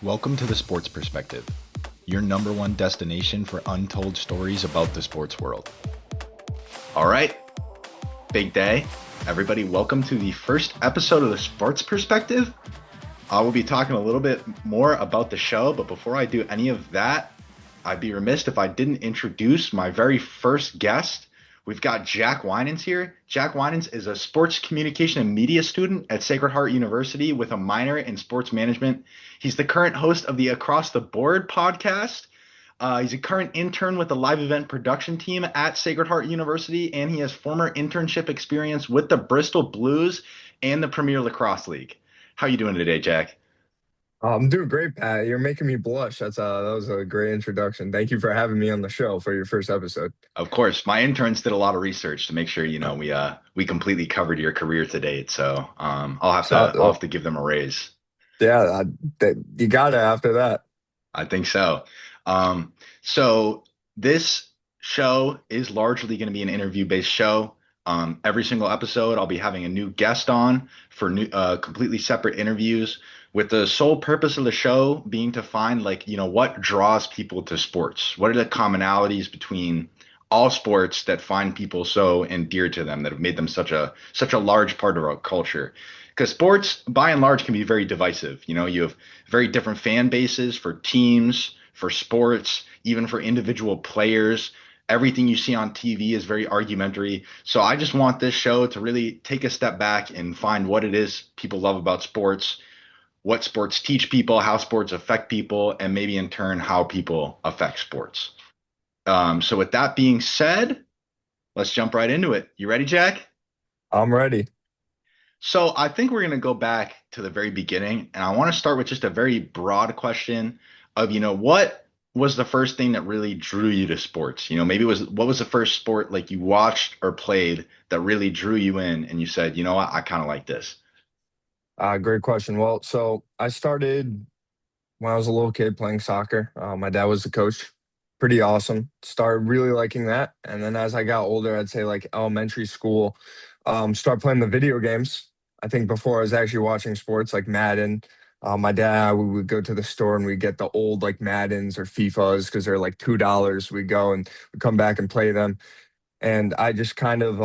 Welcome to the Sports Perspective, your number one destination for untold stories about the sports world. All right, big day. Everybody, welcome to the first episode of the Sports Perspective. I will be talking a little bit more about the show, but before I do any of that, I'd be remiss if I didn't introduce my very first guest. We've got Jack Winans here. Jack Winans is a sports communication and media student at Sacred Heart University with a minor in sports management. He's the current host of the Across the Board podcast. He's a current intern with the live event production team at Sacred Heart University, and he has former internship experience with the Bristol Blues and the Premier Lacrosse League. How are you doing today, Jack? I'm doing great, Pat. You're making me blush. That was a great introduction. Thank you for having me on the show for your first episode. Of course, my interns did a lot of research to make sure Uh, we completely covered your career to date. So so, I'll have to give them a raise. yeah, you got it after that. I think so. Um, so this show is largely going to be an interview-based show. Every single episode, I'll be having a new guest on for new, completely separate interviews, with the sole purpose of the show being to find what draws people to sports. What are the commonalities between all sports that find people so endeared to them, that have made them such a large part of our culture? Because sports, by and large, can be very divisive. You have very different fan bases for teams, for sports, even for individual players. Everything you see on TV is very argumentary. So I just want this show to really take a step back and find what it is people love about sports, what sports teach people, how sports affect people, and maybe in turn how people affect sports. So with that being said, let's jump right into it. You ready, Jack? I'm ready. So I think we're going to go back to the very beginning, and I want to start with just a very broad question of, what was the first thing that really drew you to sports? Maybe what was the first sport like you watched or played that really drew you in and you said, you know what, I kind of like this. Great question. Well, so I started when I was a little kid playing soccer. My dad was the coach. Pretty awesome. Started really liking that. And then as I got older, I'd say like elementary school, start playing the video games. I think before I was actually watching sports like Madden. My dad, we would go to the store and we'd get the old like Maddens or FIFAs because they're like $2. We'd go and we'd come back and play them. And I just kind of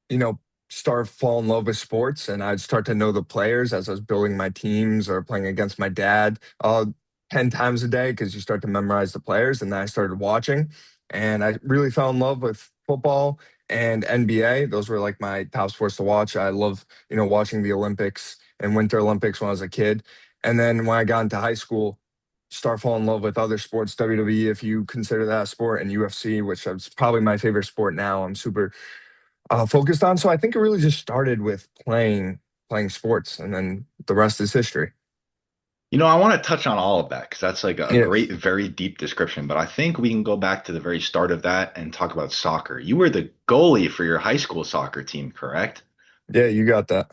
you know, start fall in love with sports, and I'd start to know the players as I was building my teams or playing against my dad 10 times a day because you start to memorize the players. And then I started watching, and I really fell in love with football and NBA. Those were like my top sports to watch. I love, watching the Olympics and Winter Olympics when I was a kid. And then when I got into high school, start falling in love with other sports, WWE, if you consider that a sport, and UFC, which is probably my favorite sport now. I'm super focused on. So I think it really just started with playing sports, and then the rest is history. I want to touch on all of that because that's like a Yeah, great, very deep description. But I think we can go back to the very start of that and talk about soccer. You were the goalie for your high school soccer team, correct? yeah, you got that.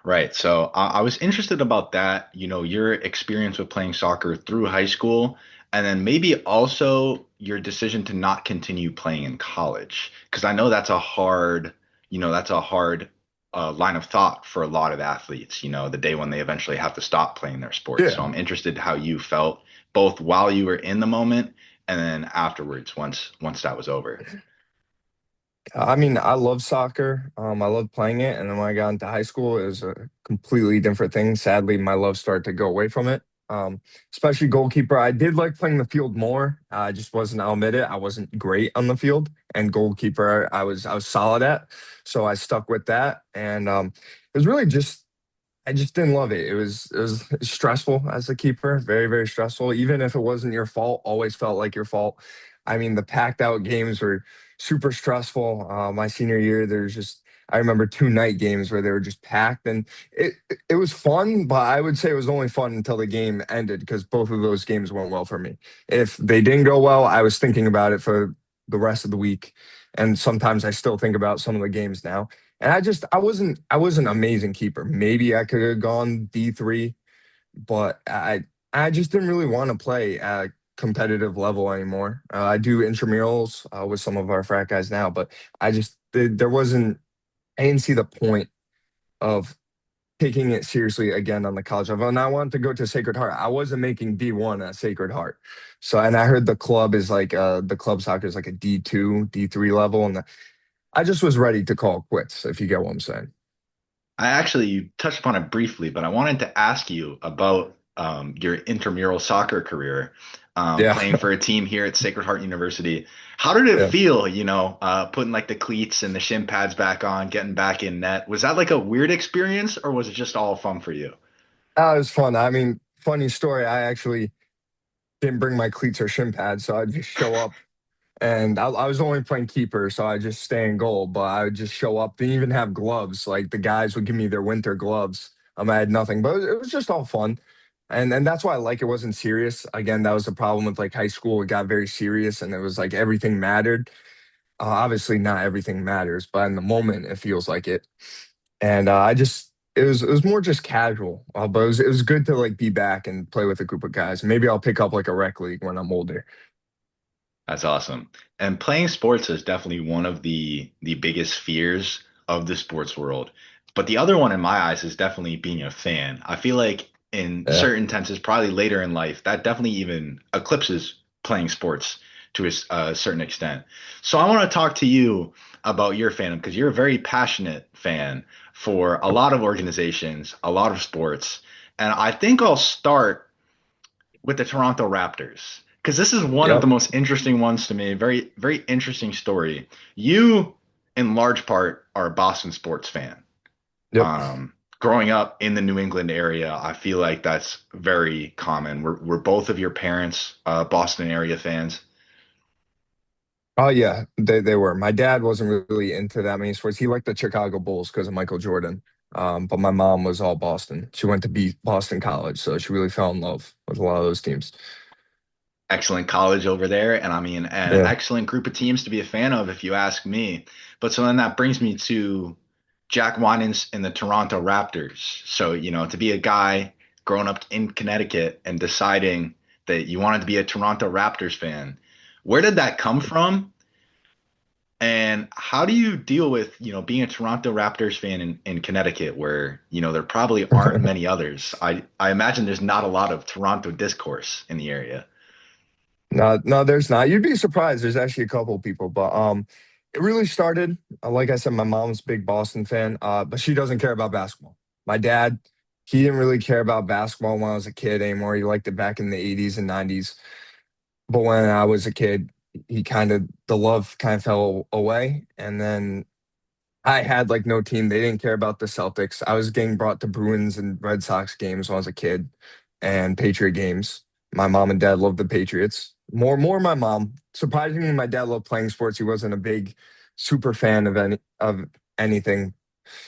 Right. So I was interested about that, your experience with playing soccer through high school, and then maybe also your decision to not continue playing in college. Because I know that's a hard line of thought for a lot of athletes, the day when they eventually have to stop playing their sport. So Yeah. I'm interested how you felt both while you were in the moment and then afterwards, once that was over. I mean, I love soccer. I love playing it. And then when I got into high school, it was a completely different thing. Sadly, my love started to go away from it. Especially goalkeeper. I did like playing the field more. I just wasn't, I'll admit it, I wasn't great on the field. And goalkeeper, I was solid at. So I stuck with that. And it was really just I just didn't love it. It was stressful as a keeper, very, very stressful. Even if it wasn't your fault, always felt like your fault. I mean, the packed out games were super stressful. My senior year, there's just I remember two night games where they were just packed, and it was fun, but I would say it was only fun until the game ended because both of those games went well for me. If they didn't go well, I was thinking about it for the rest of the week, and sometimes I still think about some of the games now. And I wasn't amazing keeper. Maybe I could have gone D3, but I just didn't really want to play at a competitive level anymore. I do intramurals with some of our frat guys now, but there wasn't I didn't see the point of taking it seriously again on the college level. And I wanted to go to Sacred Heart. I wasn't making D1 at Sacred Heart. So, and I heard the club is like, the club soccer is like a D2, D3 level. And I just was ready to call it quits, if you get what I'm saying. I actually you touched upon it briefly, but I wanted to ask you about your intramural soccer career, Yeah. playing for a team here at Sacred Heart University. How did it Yeah. feel, putting like the cleats and the shin pads back on, getting back in net? Was that like a weird experience, or was it just all fun for you? It was fun. I mean, funny story. I actually didn't bring my cleats or shin pads. So I'd just show up. And I was only playing keeper, so I just stay in goal. But I would just show up. Didn't even have gloves. Like the guys would give me their winter gloves. I had nothing, but it was just all fun, and that's why I like it wasn't serious. Again, that was the problem with like high school. It got very serious, and it was like everything mattered. Obviously, not everything matters, but in the moment, it feels like it. And I just it was more just casual. But it was good to like be back and play with a group of guys. Maybe I'll pick up like a rec league when I'm older. That's awesome. And playing sports is definitely one of the biggest fears of the sports world. But the other one in my eyes is definitely being a fan. I feel like in Yeah. certain tenses, probably later in life, that definitely even eclipses playing sports to a certain extent. So I want to talk to you about your fandom because you're a very passionate fan for a lot of organizations, a lot of sports. And I think I'll start with the Toronto Raptors because this is one of the Yep. most interesting ones to me. Very, very interesting story. You, in large part, are a Boston sports fan. Yep. Growing up in the New England area, I feel like that's very common. Were both of your parents Boston area fans? Oh yeah, they were. My dad wasn't really into that many sports. He liked the Chicago Bulls because of Michael Jordan. But my mom was all Boston. She went to be Boston College, so she really fell in love with a lot of those teams. Excellent college over there, and I mean, an Yeah. excellent group of teams to be a fan of, if you ask me. But so then that brings me to Jack Winans and the Toronto Raptors. So, to be a guy growing up in Connecticut and deciding that you wanted to be a Toronto Raptors fan, where did that come from? And how do you deal with, being a Toronto Raptors fan in Connecticut where, there probably aren't many others? I imagine there's not a lot of Toronto discourse in the area. No, no, there's not. You'd be surprised. There's actually a couple of people, but it really started. Like I said, my mom's a big Boston fan, but she doesn't care about basketball. My dad, he didn't really care about basketball when I was a kid anymore. He liked it back in the 80s and 90s. But when I was a kid, he kind of the love kind of fell away. And then I had like no team. They didn't care about the Celtics. I was getting brought to Bruins and Red Sox games when I was a kid and Patriot games. My mom and dad loved the Patriots. More my mom. Surprisingly, my dad loved playing sports. He wasn't a big super fan of anything.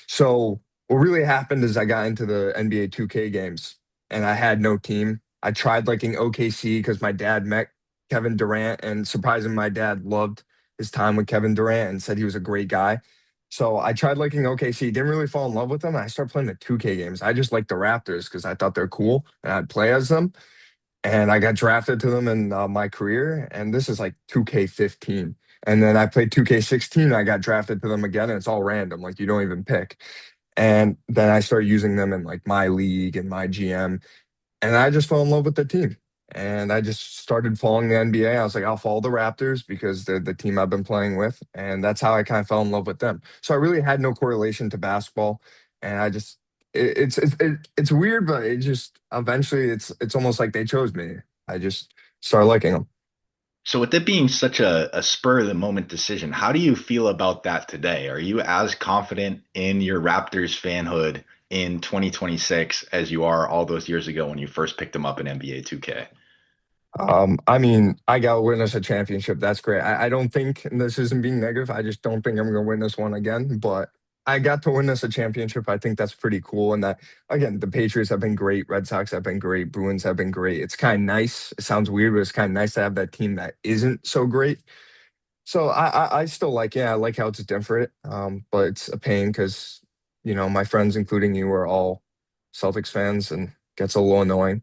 So what really happened is I got into the NBA 2K games and I had no team. I tried liking OKC because my dad met Kevin Durant, and surprisingly, my dad loved his time with Kevin Durant and said he was a great guy. So I tried liking OKC, didn't really fall in love with them. I started playing the 2K games. I just liked the Raptors because I thought they're cool and I'd play as them. And I got drafted to them in my career. And this is like 2K15. And then I played 2K16. I got drafted to them again. And it's all random. Like you don't even pick. And then I started using them in like my league and my GM. And I just fell in love with the team. And I just started following the NBA. I was like, I'll follow the Raptors because they're the team I've been playing with. And that's how I kind of fell in love with them. So I really had no correlation to basketball. And I just, it's weird, but it just eventually it's almost like they chose me. I just started liking them. So with it being such a spur of the moment decision, how do you feel about that today? Are you as confident in your Raptors fanhood in 2026 as you are all those years ago when you first picked them up in NBA 2K? I mean, I got to win us a championship. That's great. I don't think, and this isn't being negative, I just don't think I'm going to win this one again. But I got to win us a championship. I think that's pretty cool. And that, again, the Patriots have been great. Red Sox have been great. Bruins have been great. It's kind of nice. It sounds weird, but it's kind of nice to have that team that isn't so great. So I still like, yeah, I like how it's different. But it's a pain because, my friends, including you, are all Celtics fans and gets a little annoying.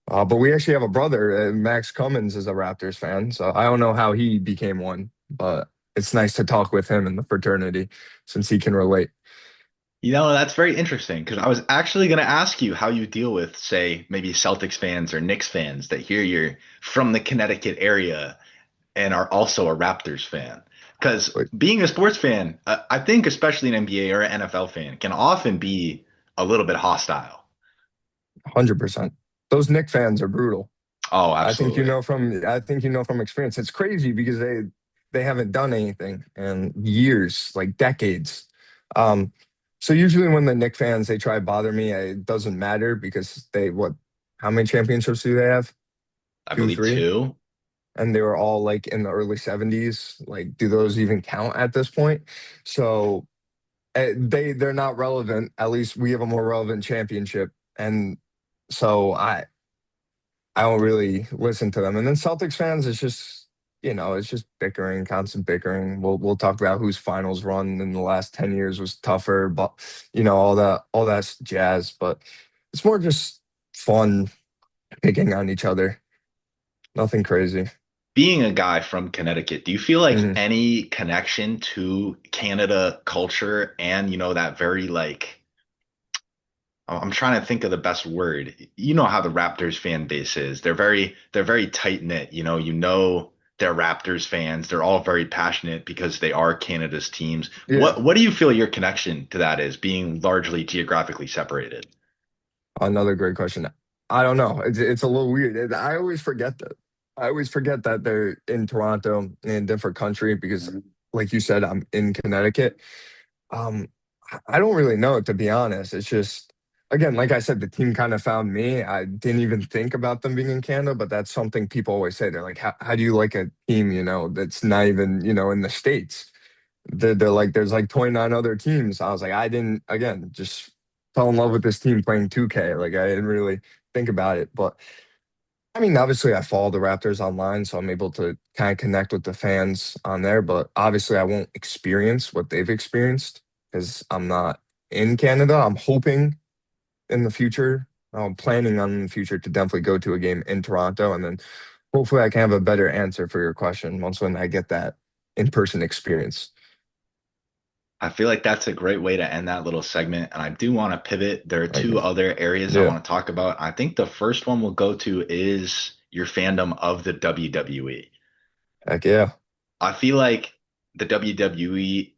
But we actually have a brother. Max Cummins is a Raptors fan, so I don't know how he became one, but it's nice to talk with him in the fraternity since he can relate. That's very interesting because I was actually going to ask you how you deal with, say, maybe Celtics fans or Knicks fans that hear you're from the Connecticut area and are also a Raptors fan. Because Like being a sports fan, I think especially an NBA or an NFL fan, can often be a little bit hostile. 100%. Those Knick fans are brutal. Oh, I think you absolutely. know from I think you know from experience. It's crazy because they haven't done anything in years, like decades. Um, so usually when the Knick fans they try to bother me, it doesn't matter because they what how many championships do they have? I Two, believe three? too. And they were all like in the early 70s. Like, do those even count at this point? So they're not relevant. At least we have a more relevant championship. And so I don't really listen to them. And then Celtics fans, it's just, it's just bickering, constant bickering. We'll talk about whose finals run in the last 10 years was tougher, but all that jazz. But it's more just fun picking on each other. Nothing crazy. Being a guy from Connecticut, do you feel like Hmm. any connection to Canada culture and, that very like I'm trying to think of the best word. You know how the Raptors fan base is. They're very tight knit. They're Raptors fans. They're all very passionate because they are Canada's teams. Yeah. What do you feel your connection to that is, being largely geographically separated? Another great question. I don't know. It's a little weird. I always forget that. I always forget that they're in Toronto in a different country because, like you said, I'm in Connecticut. Um, I don't really know, to be honest. It's just, again, like I said, the team kind of found me. I didn't even think about them being in Canada, but that's something people always say. They're like, how do you like a team, that's not even, in the States? They're like, there's like 29 other teams. I was like, I didn't, again, just fell in love with this team playing 2K. Like, I didn't really think about it. But I mean, obviously, I follow the Raptors online, so I'm able to kind of connect with the fans on there. But obviously, I won't experience what they've experienced because I'm not in Canada. I'm hoping in the future, I'm planning on in the future to definitely go to a game in Toronto. And then hopefully, I can have a better answer for your question once when I get that in-person experience. I feel like that's a great way to end that little segment. And I do want to pivot. There are Like, two other areas I yeah, want to talk about. I think the first one we'll go to is your fandom of the WWE. heck yeah. I feel like the WWE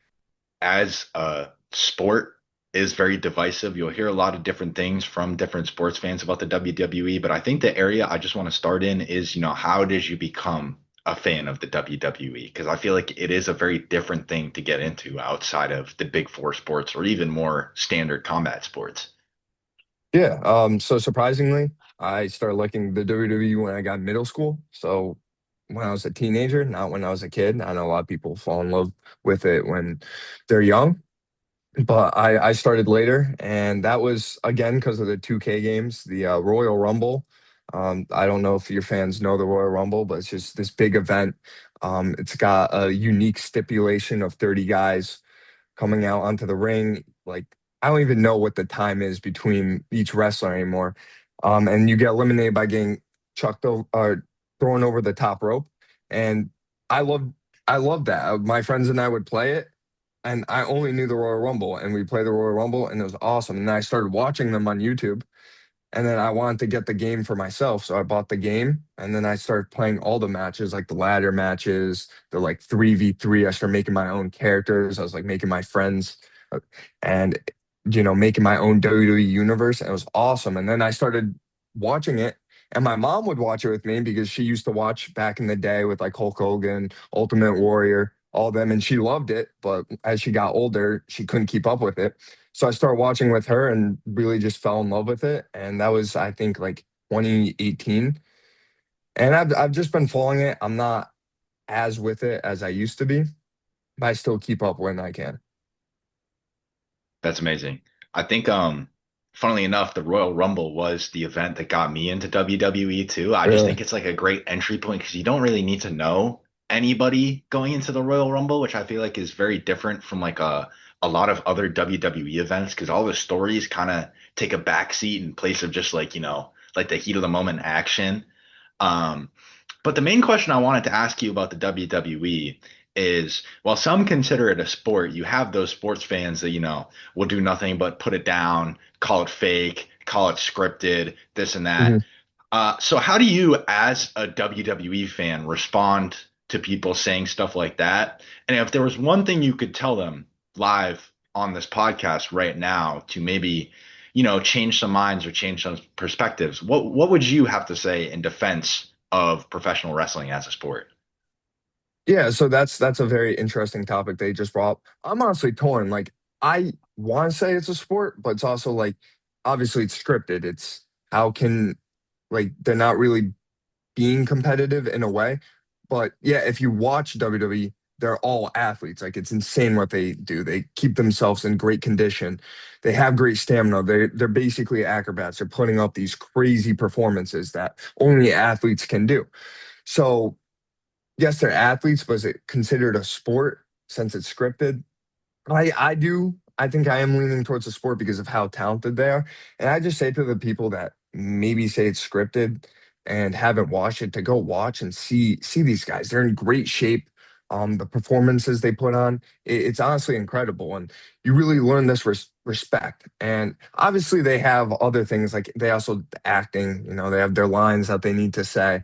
as a sport is very divisive. You'll hear a lot of different things from different sports fans about the WWE, but I think the area I just want to start in is, how did you become a fan of the WWE? Because I feel like it is a very different thing to get into outside of the big four sports or even more standard combat sports. Yeah. So surprisingly, I started liking the WWE when I got middle school. So when I was a teenager, not when I was a kid. I know a lot of people fall in love with it when they're young, but I started later, and that was again because of the 2K games, the Royal Rumble. I don't know if your fans know the Royal Rumble, but it's just this big event. It's got a unique stipulation of 30 guys coming out onto the ring. Like, I don't even know what the time is between each wrestler anymore. And you get eliminated by getting chucked over or thrown over the top rope. And I love I love that. My friends and I would play it. And I only knew the Royal Rumble, and we played the Royal Rumble, and it was awesome. And then I started watching them on YouTube, and then I wanted to get the game for myself. So I bought the game and then I started playing all the matches, like the ladder matches, the like 3v3. I started making my own characters. I was like making my friends and, making my own WWE universe. And it was awesome. And then I started watching it. And my mom would watch it with me because she used to watch back in the day with like Hulk Hogan, Ultimate Warrior, all them. And she loved it. But as she got older, she couldn't keep up with it. So I started watching with her and really just fell in love with it. And that was, I think, like 2018. And I've just been following it. I'm not as with it as I used to be, but I still keep up when I can. That's amazing. I think, funnily enough, the Royal Rumble was the event that got me into WWE too. I just Really? think it's like a great entry point because you don't really need to know anybody going into the Royal Rumble, which I feel like is very different from like a lot of other WWE events because all the stories kind of take a backseat in place of just like, like the heat of the moment action. Um, but the main question I wanted to ask you about the WWE is, while some consider it a sport, you have those sports fans that, will do nothing but put it down, call it fake, call it scripted, this and that. Mhm. So how do you, as a WWE fan, respond to people saying stuff like that? And if there was one thing you could tell them live on this podcast right now to maybe, change some minds or change some perspectives, what would you have to say in defense of professional wrestling as a sport? Yeah, so that's a very interesting topic they just brought up. I'm honestly torn. Like, I want to say it's a sport, but it's also like obviously it's scripted. It's how can like they're not really being competitive in a way. But yeah, if you watch WWE, they're all athletes. Like it's insane what they do. They keep themselves in great condition. They have great stamina. They're basically acrobats. They're putting up these crazy performances that only athletes can do. So yes, they're athletes, but is it considered a sport since it's scripted? I think I am leaning towards the sport because of how talented they are. And I just say to the people that maybe say it's scripted and haven't watched it to go watch and see these guys. They're in great shape. The performances they put on, it's honestly incredible. And you really learn this respect. And obviously they have other things like they also acting, they have their lines that they need to say.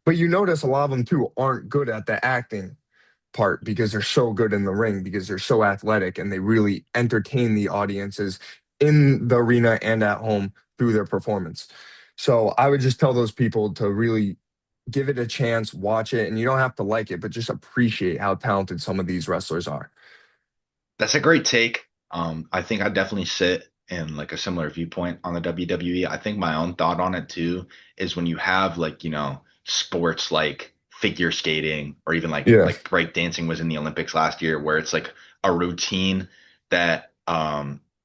But you notice a lot of them too aren't good at the acting part because they're so good in the ring because they're so athletic and they really entertain the audiences in the arena and at home through their performance. So I would just tell those people to really give it a chance, watch it, and you don't have to like it, but just appreciate how talented some of these wrestlers are. That's a great take. I think I definitely sit in like a similar viewpoint on the WWE. I think my own thought on it too is when you have like, sports like figure skating or even like Yeah. like break dancing was in the Olympics last year where it's like a routine that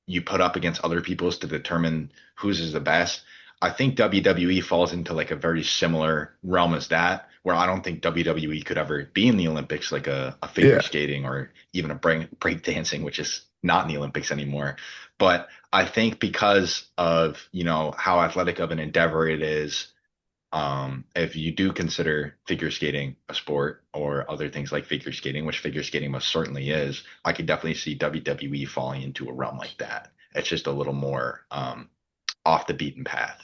you put up against other people's to determine whose is the best. I think WWE falls into like a very similar realm as that, where I don't think WWE could ever be in the Olympics like a figure Yeah. skating or even a break dancing, which is not in the Olympics anymore. But I think because of, how athletic of an endeavor it is, if you do consider figure skating a sport or other things like figure skating, which figure skating most certainly is, I could definitely see WWE falling into a realm like that. It's just a little more off the beaten path.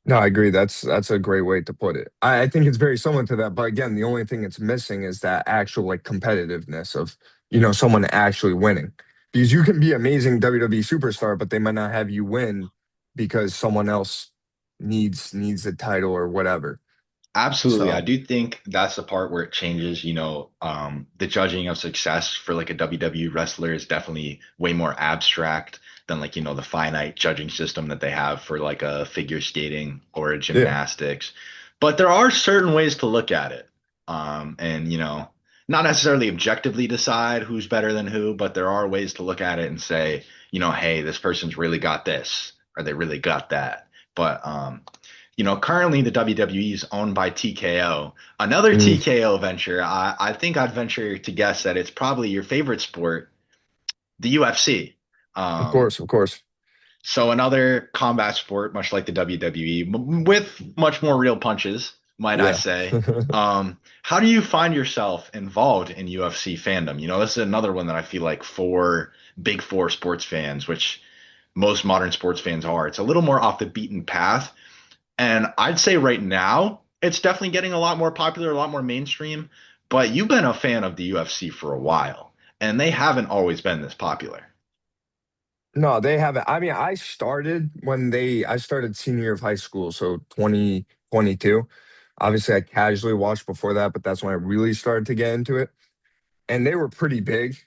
No, I agree. That's a great way to put it. I think it's very similar to that, but again, the only thing it's missing is that actual like competitiveness of someone actually winning. Because you can be amazing WWE superstar, but they might not have you win because someone else needs a title or whatever. Absolutely. I So do think that's the part where it changes. The judging of success for like a WWE wrestler is definitely way more abstract than like, the finite judging system that they have for like a figure skating or a yeah, gymnastics. But there are certain ways to look at it. And, not necessarily objectively decide who's better than who, but there are ways to look at it and say, hey, this person's really got this or they really got that. But currently the WWE is owned by TKO. Another mm, TKO venture, I think I'd venture to guess that it's probably your favorite sport, the UFC. of Um, course, of course, so another combat sport, much like the WWE, with much more real punches, might I yeah. say. How do you find yourself involved in UFC fandom? This is another one that I feel like for big four sports fans, which most modern sports fans are, it's a little more off the beaten path. And I'd say right now, it's definitely getting a lot more popular, a lot more mainstream. But you've been a fan of the UFC for a while, and they haven't always been this popular. No, they haven't. I mean, I started senior year of high school, so 2022. Obviously, I casually watched before that, but that's when I really started to get into it. And they were pretty big.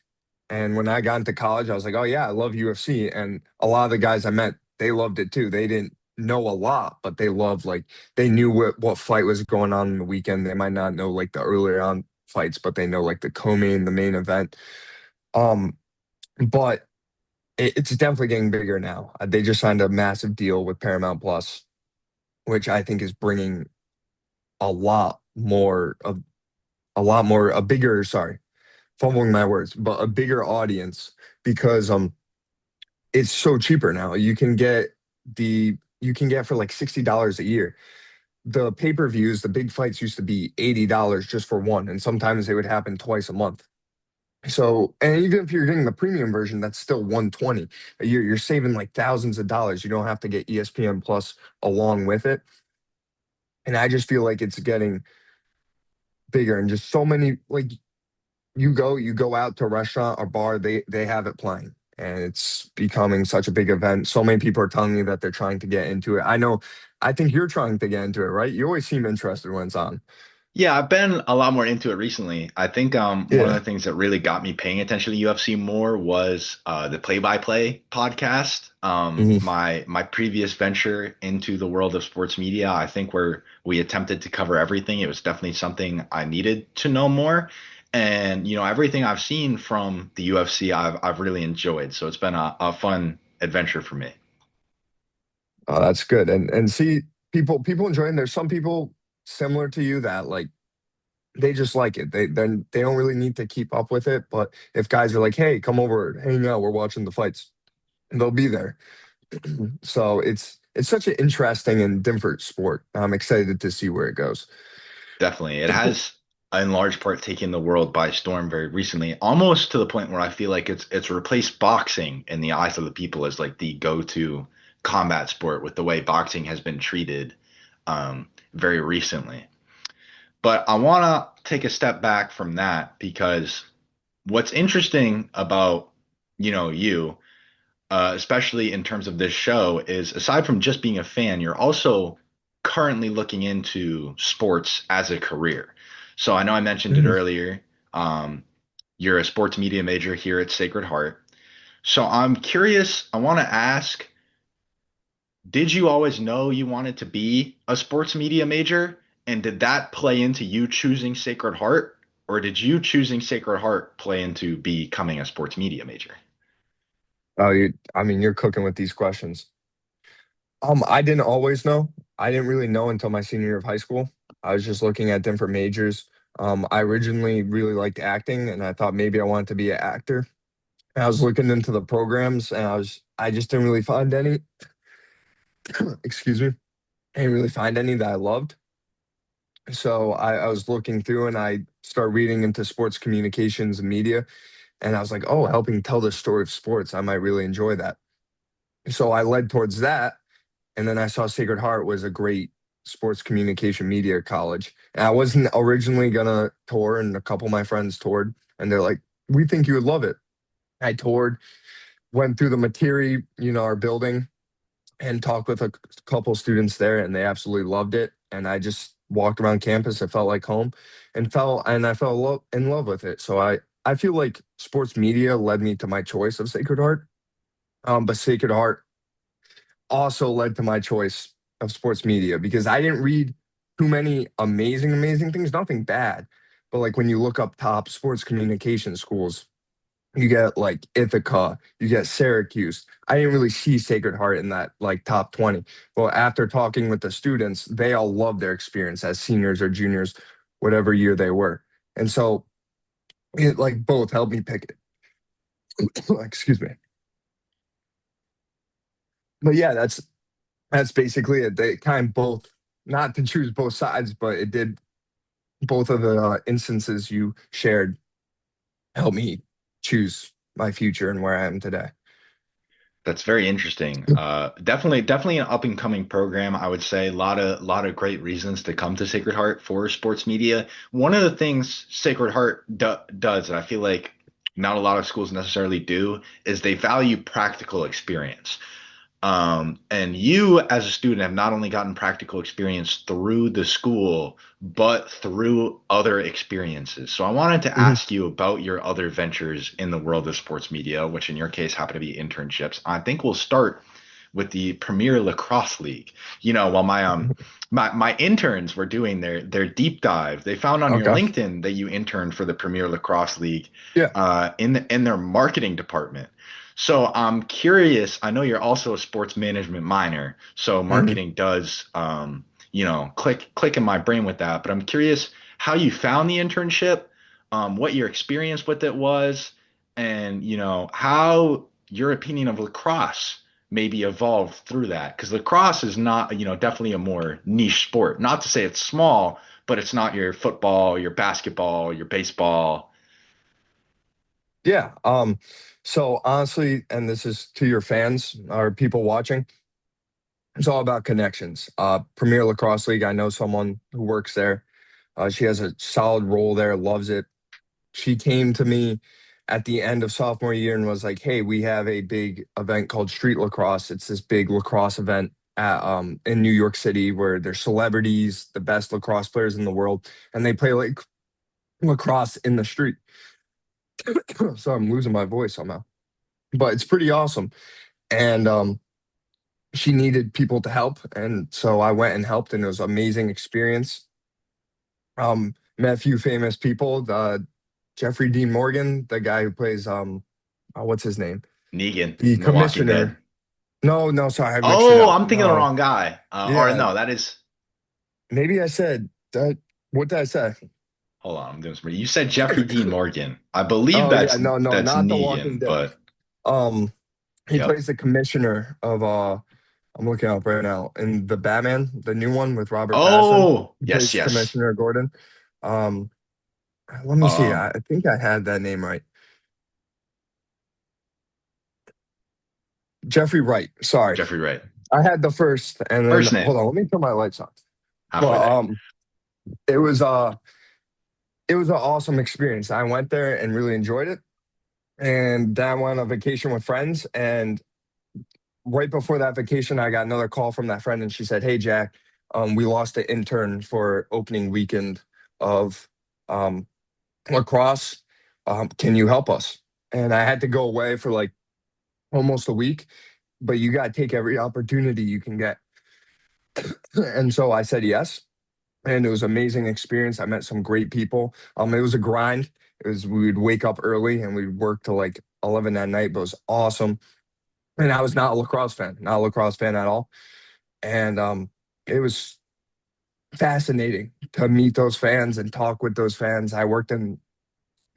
And when I got into college, I was like, oh yeah, I love UFC. And a lot of the guys I met, they loved it too. They didn't know a lot, but they loved like they knew what fight was going on in the weekend. They might not know like the earlier on fights, but they know like the co-main, the main event. Um, but it's definitely getting bigger now. They just signed a massive deal with Paramount Plus, which I think is bringing a lot more of a bigger, sorry, fumbling my words, but a bigger audience because it's so cheaper now. You can get for like $60 a year. the pay-per-views, the big fights used to be $80 just for one, and sometimes they would happen twice a month. So, and even if you're getting the premium version, that's still 120. You're saving like thousands of dollars. You don't have to get ESPN Plus along with it. And I just feel like it's getting bigger and just so many like you go out to a restaurant or bar, they have it playing. And it's becoming such a big event. So many people are telling me that they're trying to get into it. I think you're trying to get into it, right? You always seem interested when it's on. Yeah, I've been a lot more into it recently. I think one of the Yeah. things that really got me paying attention to UFC more was the play-by-play podcast. Hmm. My previous venture into the world of sports media, I think where we attempted to cover everything, it was definitely something I needed to know more. And everything I've seen from the UFC, I've really enjoyed. So it's been a fun adventure for me. Oh, that's good. And see, people enjoying. There's some people similar to you that like they just like it. They don't really need to keep up with it. But if guys are like, hey, come over, hang out, we're watching the fights, they'll be there. So it's such an interesting and different sport. I'm excited to see where it goes. Definitely. It has, in large part, taken the world by storm very recently, almost to the point where I feel like it's replaced boxing in the eyes of the people as like the go-to combat sport with the way boxing has been treated very recently. But I want to take a step back from that because what's interesting about, you especially in terms of this show, is aside from just being a fan, you're also currently looking into sports as a career. So I know I mentioned it Mhm. earlier. You're a sports media major here at Sacred Heart. So I'm curious, I want to ask, did you always know you wanted to be a sports media major? And did that play into you choosing Sacred Heart? Or did you choosing Sacred Heart play into becoming a sports media major? Oh, I mean, you're cooking with these questions. I didn't always know. I didn't really know until my senior year of high school. I was just looking at different majors. I originally really liked acting, and I thought maybe I wanted to be an actor. And I was looking into the programs, and I just didn't really find any. Excuse me. I didn't really find any that I loved. So I was looking through, and I started reading into sports communications and media, and I was like, oh, helping tell the story of sports, I might really enjoy that. So I led towards that. And then I saw Sacred Heart was a great sports communication media college. And I wasn't originally gonna tour, and a couple of my friends toured, and they're like, "We think you would love it." I toured, went through the materia, our building, and talked with a couple students there, and they absolutely loved it. And I just walked around campus. It felt like home, and I fell in love with it. So I feel like sports media led me to my choice of Sacred Heart. But Sacred Heart also led to my choice of sports media because I didn't read too many amazing things, nothing bad. But like when you look up top sports communication schools, you get like Ithaca, you get Syracuse. I didn't really see Sacred Heart in that like top 20. Well, after talking with the students, they all loved their experience as seniors or juniors, whatever year they were. And so it like both helped me pick it. Excuse me. But yeah, that's basically it. They kind of both, not to choose both sides, but it did both of the instances you shared help me choose my future and where I am today. That's very interesting. Definitely an up and coming program. I would say a lot of great reasons to come to Sacred Heart for sports media. One of the things Sacred Heart does that I feel like not a lot of schools necessarily do is they value practical experience. And you, as a student, have not only gotten practical experience through the school, but through other experiences. So I wanted to Hmm. ask you about your other ventures in the world of sports media, which in your case happen to be internships. I think we'll start with the Premier Lacrosse League. While my interns were doing their deep dive, they found on your Okay. LinkedIn that you interned for the Premier Lacrosse League Yeah. in their marketing department. So I'm curious. I know you're also a sports management minor, so Hmm. marketing does click in my brain with that. But I'm curious how you found the internship, what your experience with it was, and how your opinion of lacrosse maybe evolved through that because lacrosse is not, definitely a more niche sport. Not to say it's small, but it's not your football, your basketball, your baseball. Yeah. So honestly, and this is to your fans or people watching, it's all about connections. Premier Lacrosse League, I know someone who works there. She has a solid role there, loves it. She came to me at the end of sophomore year and was like, "Hey, we have a big event called Street Lacrosse. It's this big lacrosse event in New York City where there's celebrities, the best lacrosse players in the world, and they play like lacrosse in the street." So I'm losing my voice somehow, but it's pretty awesome. And she needed people to help, and so I went and helped, and it was an amazing experience. Met a few famous people. Jeffrey Dean Morgan, the guy who plays what's his name? Negan The in The Walking Dead. commissioner. No, no, sorry, I mixed it Oh, up. I'm thinking of the No, wrong guy. Or yeah, no, that is. maybe I said that. What did I say? Hold on, I'm doing some. You said Jeffrey Dean Morgan. I believe Oh yeah, that's no, no, that's not The Walking Negan, Dead. but Um, he yep. plays the commissioner of I'm looking up right now in the Batman, the new one with Robert Pattinson. Oh, He yes, plays yes. Commissioner Gordon. Um, let me see. I Um, think I had that name right. Jeffrey Wright. Sorry, Jeffrey Wright. I had the first, and then First name, hold on. Let me turn my lights on. halfway But there. it was it was an awesome experience. I went there and really enjoyed it. And then I went on vacation with friends. And right before that vacation, I got another call from that friend, and she said, "Hey, Jack, we lost an intern for opening weekend of um, lacrosse. Can you help us?" And I had to go away for like almost a week, but you got to take every opportunity you can get. And so I said yes. And it was an amazing experience. I met some great people. It was a grind. It was we would wake up early and we'd work till like 11 at night, but it was awesome. And I was not a lacrosse fan, not a lacrosse fan at all. And it was fascinating to meet those fans and talk with those fans. I worked in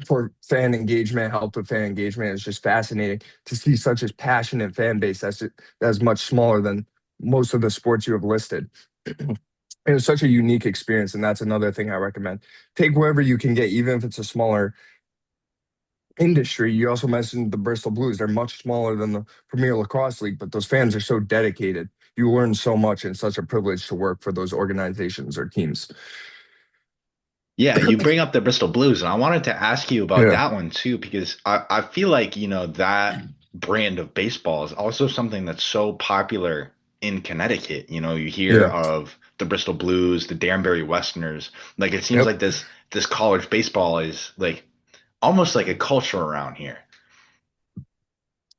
for fan engagement, helped with fan engagement. It's just fascinating to see such a passionate fan base that's much smaller than most of the sports you have listed. It was such a unique experience, and that's another thing I recommend. Take wherever you can get, even if it's a smaller industry. You also mentioned the Bristol Blues. They're much smaller than the Premier Lacrosse League, but those fans are so dedicated. You learn so much, and such a privilege to work for those organizations or teams. Yeah, you bring up the Bristol Blues, and I wanted to ask you about Yeah. that one too, because I feel like, that brand of baseball is also something that's so popular in Connecticut. You hear Yeah. of the Bristol Blues, the Danbury Westerners. Like it seems Yep. like this college baseball is like almost like a culture around here.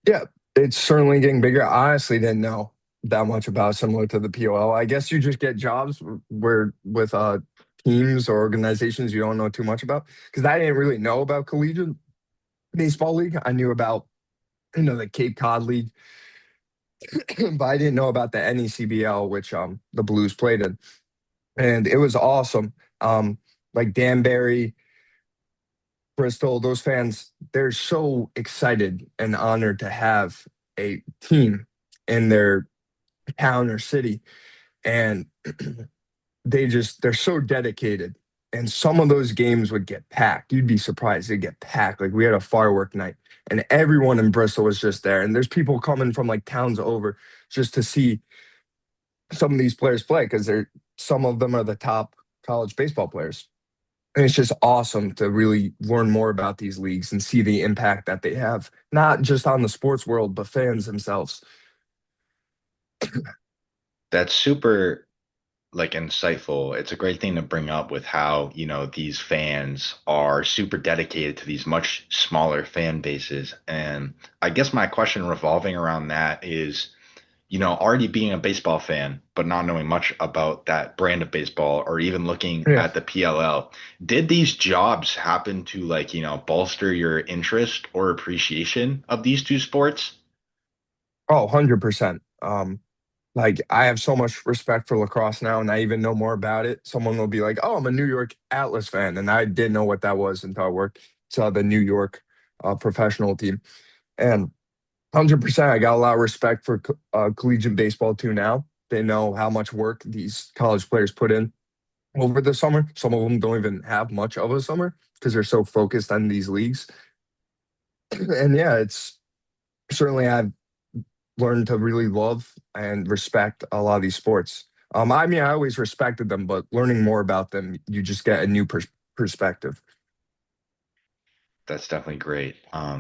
Yeah. It's certainly getting bigger. I honestly didn't know that much about similar to the POL. I guess you just get jobs where with teams or organizations you don't know too much about. Because I didn't really know about collegiate baseball league. I knew about the Cape Cod League, but I didn't know about the NECBL, which the Blues played in, and it was awesome. Like Danbury, Bristol, those fans, they're so excited and honored to have a team in their town or city, and they're so dedicated. And some of those games would get packed. You'd be surprised. They'd get packed. Like we had a firework night and everyone in Bristol was just there. And there's people coming from like towns over just to see some of these players play because some of them are the top college baseball players. And it's just awesome to really learn more about these leagues and see the impact that they have, not just on the sports world, but fans themselves. That's super like insightful. It's a great thing to bring up with how, these fans are super dedicated to these much smaller fan bases. And I guess my question revolving around that is, already being a baseball fan, but not knowing much about that brand of baseball or even looking Yeah. at the PLL, did these jobs happen to like, bolster your interest or appreciation of these two sports? Oh, 100%. Like I have so much respect for lacrosse now, and I even know more about it. Someone will be like, "Oh, I'm a New York Atlas fan," and I didn't know what that was until I worked. Saw the New York professional team, and 100%. I got a lot of respect for collegiate baseball too now. They know how much work these college players put in over the summer. Some of them don't even have much of a summer because they're so focused on these leagues. And yeah, it's certainly I've learned to really love and respect a lot of these sports. I mean, I always respected them, but learning more about them, you just get a new perspective. That's definitely great.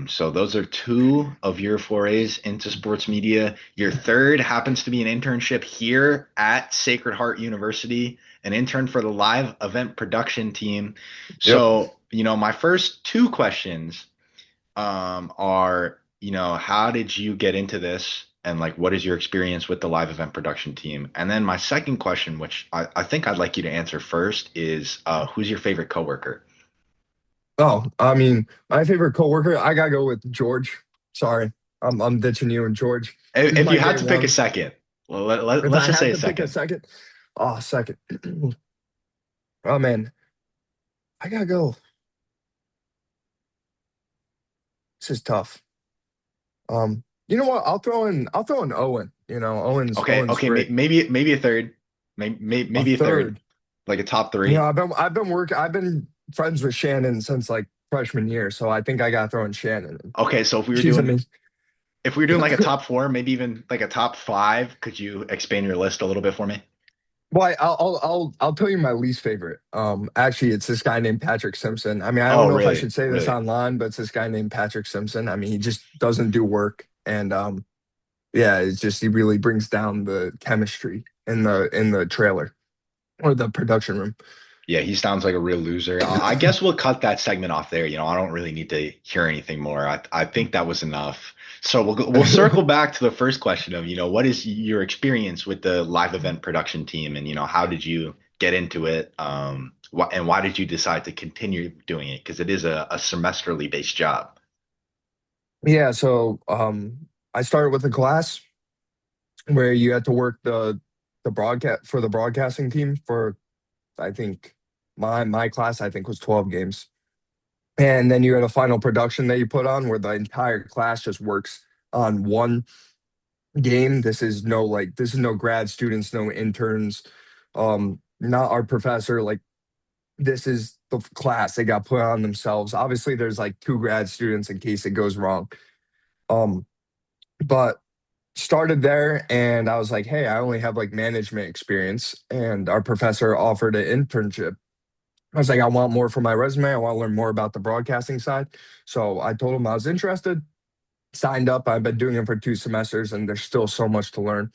So those are two of your forays into sports media. Your third happens to be an internship here at Sacred Heart University, an intern for the live event production team. Yep. So, my first two questions are, how did you get into this? And like, what is your experience with the live event production team? And then my second question, which I think I'd like you to answer first, is who's your favorite coworker? Oh, I mean, my favorite coworker, I gotta go with George. Sorry, I'm ditching you and George. He's If my you had day to pick a one. second, well, If let's I just say had a to pick a second. second, oh, second. Oh man, I gotta go. This is tough. You know what? I'll throw in Owen. Okay, Owen's okay, great. maybe a third, A maybe a third, third. like a top three. I've been friends with Shannon since like freshman year, so I think I gotta throw in Shannon. Okay, so She's amazing. if we were doing like a top four, maybe even like a top five, could you expand your list a little bit for me? Well, I'll tell you my least favorite. Actually, it's this guy named Patrick Simpson. I mean, I don't Oh, know if I really, should say this really? online, but it's this guy named Patrick Simpson. I mean, he just doesn't do work, and yeah, it's just he really brings down the chemistry in the trailer or the production room. Yeah, he sounds like a real loser. I guess we'll cut that segment off there. I don't really need to hear anything more. I think that was enough. So we'll circle back to the first question of, what is your experience with the live event production team, and how did you get into it? And why did you decide to continue doing it? Because it is a semesterly based job. Yeah, so I started with a class where you had to work the broadcast for the broadcasting team for I think my class I think was 12 games. And then you had a final production that you put on where the entire class just works on one game. This is no grad students, no interns, not our professor. Like this is the class they got put on themselves. Obviously, there's like two grad students in case it goes wrong. Um, but started there and I was like, hey, I only have like management experience. And our professor offered an internship. I was like, I want more for my resume. I want to learn more about the broadcasting side. So I told him I was interested, signed up. I've been doing it for 2 semesters and there's still so much to learn.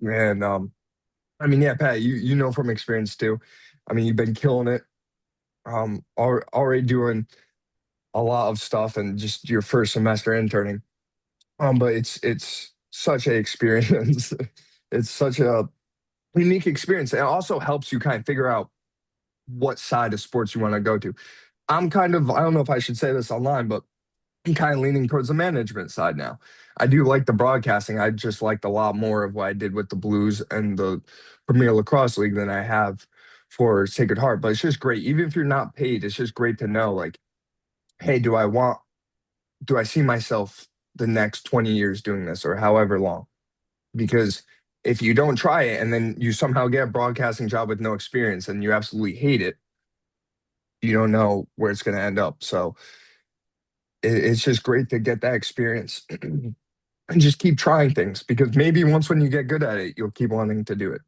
And I mean, yeah, Pat, you know from experience too. I mean, you've been killing it. Already doing a lot of stuff and just your first semester interning. But it's such a experience. It's such a unique experience. It also helps you kind of figure out what side of sports you want to go to. I don't know if I should say this online, but I'm kind of leaning towards the management side now. I do like the broadcasting. I just liked a lot more of what I did with the Blues and the Premier Lacrosse League than I have for Sacred Heart. But it's just great. Even if you're not paid, it's just great to know, like, hey, do I see myself the next 20 years doing this or however long? Because if you don't try it and then you somehow get a broadcasting job with no experience and you absolutely hate it, you don't know where it's going to end up. So it's just great to get that experience and just keep trying things because maybe once when you get good at it, you'll keep wanting to do it.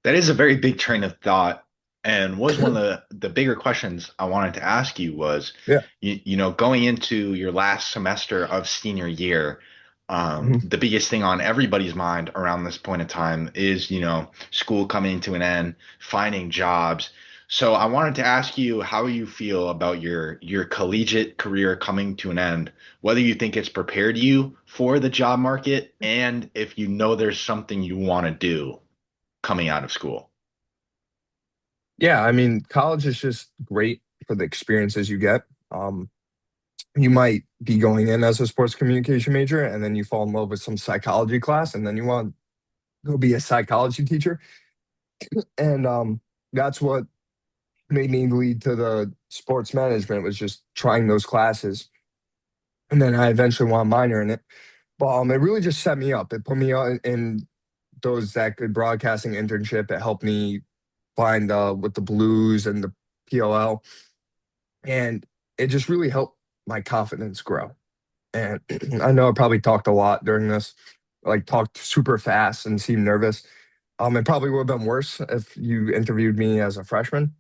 That is a very big train of thought, and was one of the bigger questions I wanted to ask you was, Yeah. going into your last semester of senior year, Mhm. the biggest thing on everybody's mind around this point in time is, school coming to an end, finding jobs. So I wanted to ask you how you feel about your collegiate career coming to an end, whether you think it's prepared you for the job market, and if there's something you want to do coming out of school. Yeah. I mean, college is just great for the experiences you get. You might be going in as a sports communication major and then you fall in love with some psychology class and then you want to go be a psychology teacher. And that's what made me lead to the sports management was just trying those classes. And then I eventually want a minor in it. But it really just set me up. It put me in those that good broadcasting internship. It helped me find with the Blues and the PLL, and it just really helped my confidence grow. And I know I probably talked a lot during this, like talked super fast and seemed nervous. It probably would have been worse if you interviewed me as a freshman.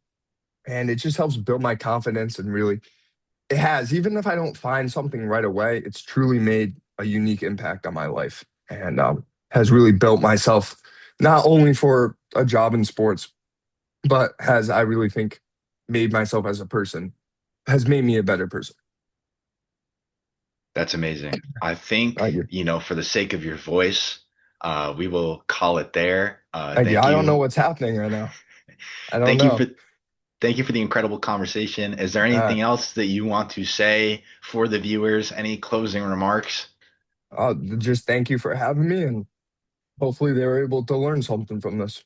And it just helps build my confidence and really, it has, even if I don't find something right away, it's truly made a unique impact on my life and has really built myself not only for a job in sports, but has, I really think, made myself as a person, has made me a better person. That's amazing. I think, Thank you. for the sake of your voice, we will call it there. Thank you. Thank I don't know you. what's happening right now. I don't Thank you know. for thank you for the incredible conversation. Is there Uh, anything else that you want to say for the viewers? Any closing remarks? just thank you for having me, and hopefully they were able to learn something from this.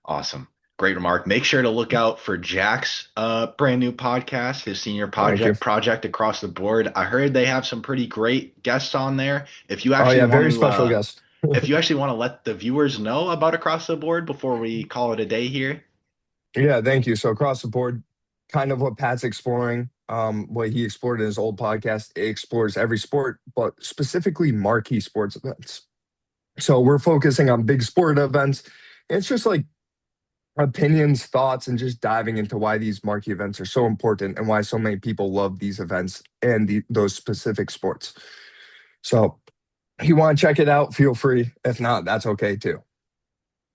Awesome. Great remark. Make sure to look out for Jack's brand new podcast, his senior Thank you. project across the board. I heard they have some pretty great guests on there. Oh yeah, very special guest. If you actually want to let the viewers know about across the board before we call it a day here. Yeah, thank you. So across the board, kind of what Pat's exploring, what he explored in his old podcast, it explores every sport, but specifically marquee sports events. So we're focusing on big sport events. It's just like opinions, thoughts, and just diving into why these marquee events are so important and why so many people love these events and those specific sports. So if you want to check it out, feel free. If not, that's okay too.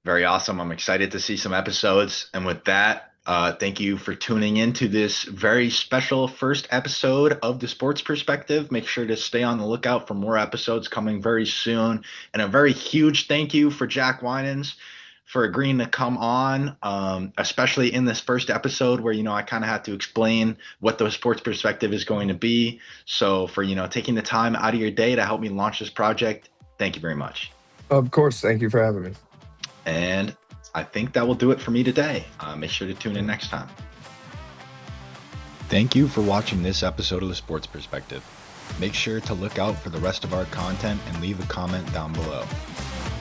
Very awesome. I'm excited to see some episodes. And with that, thank you for tuning in to this very special first episode of The Sports Perspective. Make sure to stay on the lookout for more episodes coming very soon. And a very huge thank you for Jack Winans for agreeing to come on, especially in this first episode where, I kind of had to explain what the sports perspective is going to be. So for, taking the time out of your day to help me launch this project, thank you very much. Of course. Thank you for having me. And I think that will do it for me today. Make sure to tune in next time. Thank you for watching this episode of The Sports Perspective. Make sure to look out for the rest of our content and leave a comment down below.